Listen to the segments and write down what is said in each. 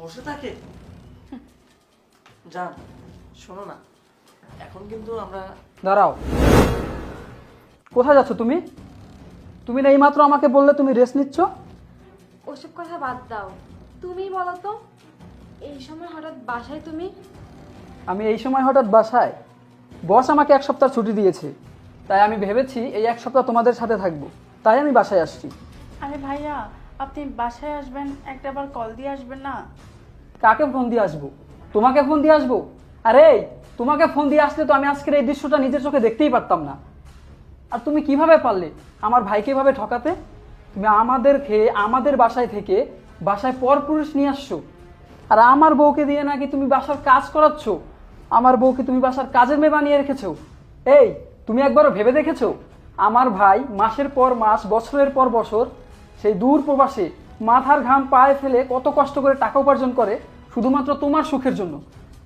বসে থাকে। জান শোনো না, এখন কিন্তু আমরা। দাঁড়াও, কোথায় যাচ্ছ তুমি? তুমি না এইমাত্র আমাকে বললে তুমি রেস্ট নিচ্ছ। ওসব কথা বাদ দাও, তুমি বলো তো এই সময় হঠাৎ বাসায় তুমি? আমি এই সময় হঠাৎ বাসায়, বস আমাকে 1 সপ্তাহ ছুটি দিয়েছে, তাই আমি ভেবেছি এই 1 সপ্তাহ তোমাদের সাথে থাকবো, তাই আমি বাসায় আসছি। আরে ভাইয়া, আপনি বাসায় আসবেন, একটাবার কল দিয়ে আসবেন না? কাকে ফোন দিয়ে আসবো? তোমাকে ফোন দিয়ে আসবো? আরে তোমাকে ফোন দিয়ে আসলে তো আমি আজকের এই দৃশ্যটা নিজের চোখে দেখতেই পারতাম না। আর তুমি কিভাবে পারলে আমার ভাইকে এভাবে ঠকাতে? তুমি আমাদের বাসায় থেকে বাসায় পরপুরুষ নিয়ে আসছো, আর আমার বউকে দিয়ে নাকি তুমি বাসার কাজ করাচ্ছ। আমার বউকে তুমি বাসার কাজের মেয়ে বানিয়ে রেখেছো। এই তুমি একবারও ভেবে দেখেছো আমার ভাই মাসের পর মাস, বছরের পর বছর সেই দূর প্রবাসে মাথার ঘাম পায়ে ফেলে কত কষ্ট করে টাকা উপার্জন করে শুধুমাত্র তোমার সুখের জন্য,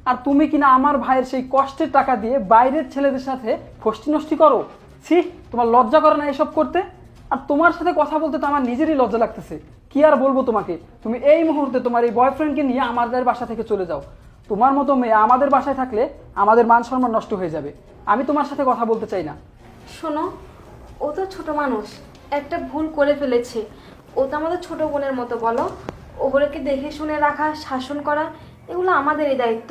আর তুমি কিনা আমার ভাইয়ের সেই কষ্টের টাকা দিয়ে বাইরের ছেলেদের সাথে ফষ্টি নষ্টি করো। ছি, তোমার লজ্জা করে না এসব করতে? আর তোমার সাথে কথা বলতে তো আমার নিজেরই লজ্জা লাগতেছে। কি আর বলবো তোমাকে, তুমি এই মুহূর্তে তোমার এই বয়ফ্রেন্ডকে নিয়ে আমাদের বাসা থেকে চলে যাও। তোমার মতো মেয়ে আমাদের বাসায় থাকলে আমাদের মান সম্মান নষ্ট হয়ে যাবে। আমি তোমার সাথে কথা বলতে চাই না। শোনো, ও তো ছোট মানুষ, একটা ভুল করে ফেলেছে। ও তো আমাদের ছোট বোনের মতো, বলো। ওগুলোকে দেখে শুনে রাখা, শাসন করা, এগুলো আমাদেরই দায়িত্ব।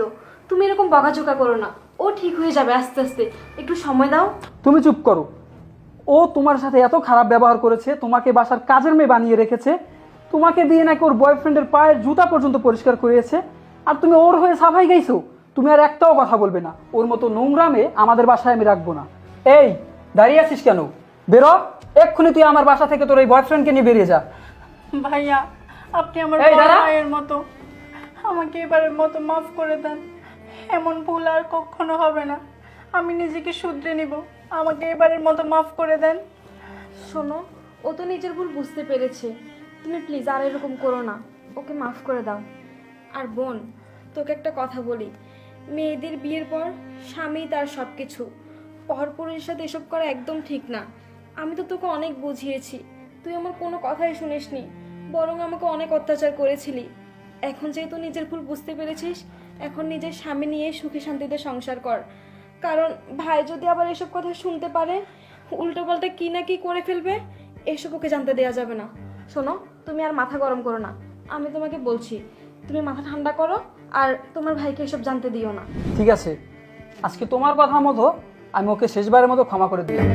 তুমি এরকম বকাঝোকা করো না, ও ঠিক হয়ে যাবে আস্তে আস্তে, একটু সময় দাও। তুমি চুপ করো। ও তোমার সাথে এত খারাপ ব্যবহার করেছে, তোমাকে বাসার কাজের মেয়ে বানিয়ে রেখেছে, তোমাকে দিয়ে নাকি ওর বয়ফ্রেন্ডের পায়ের জুতা পর্যন্ত পরিষ্কার করিয়েছে, আর তুমি ওর হয়ে সাফাই গাইছো। তুমি আর একটাও কথা বলবে না। ওর মতো নোংরা মেয়ে আমাদের বাসায় আমি রাখবো না। এই দাঁড়িয়ে আছিস কেন? বেরো এক্ষুনি, তুই আমার বাসা থেকে তোর এই বয়ফ্রেন্ডকে নিয়ে বেরিয়ে যা। ভাইয়া, আপনি আমার এই বড় দাঁড়া। ভাইয়ের মতো, আমাকে এবারের মতো মাফ করে দেন। এমন ভুল আর কখনো হবে না, আমি নিজেকে শুধরে নিব। আমাকে এবারের মতো মাফ করে দেন। শোনো, ও তো নিজের ভুল বুঝতে পেরেছে, তুমি প্লিজ আর এরকম করো না, ওকে মাফ করে দাও। আর বোন, তোকে একটা কথা বলি, মেয়েদের বিয়ের পর স্বামী তার সব কিছু, পরপুরুষের সাথে এসব করা একদম ঠিক না। আমি তো তোকে অনেক বুঝিয়েছি, তুই আমার কোনো কথাই শুনিসনি, বরং আমাকে অনেক অত্যাচার করেছিলি। এখন যেহেতু নিজের ভুল বুঝতে পেরেছিস, এখন নিজের স্বামী নিয়ে সুখে শান্তিতে সংসার কর। কারণ ভাই যদি আবার এসব কথা শুনতে পারে, উল্টো পাল্টা কি না কি করে ফেলবে, এসব ওকে জানতে দেওয়া যাবে না। শোনো, তুমি আর মাথা গরম করো না, আমি তোমাকে বলছি, তুমি মাথা ঠান্ডা করো, আর তোমার ভাইকে এসব জানতে দিও না। ঠিক আছে, আজকে তোমার কথা মতো আমি ওকে শেষবারের মতো ক্ষমা করে দিলাম।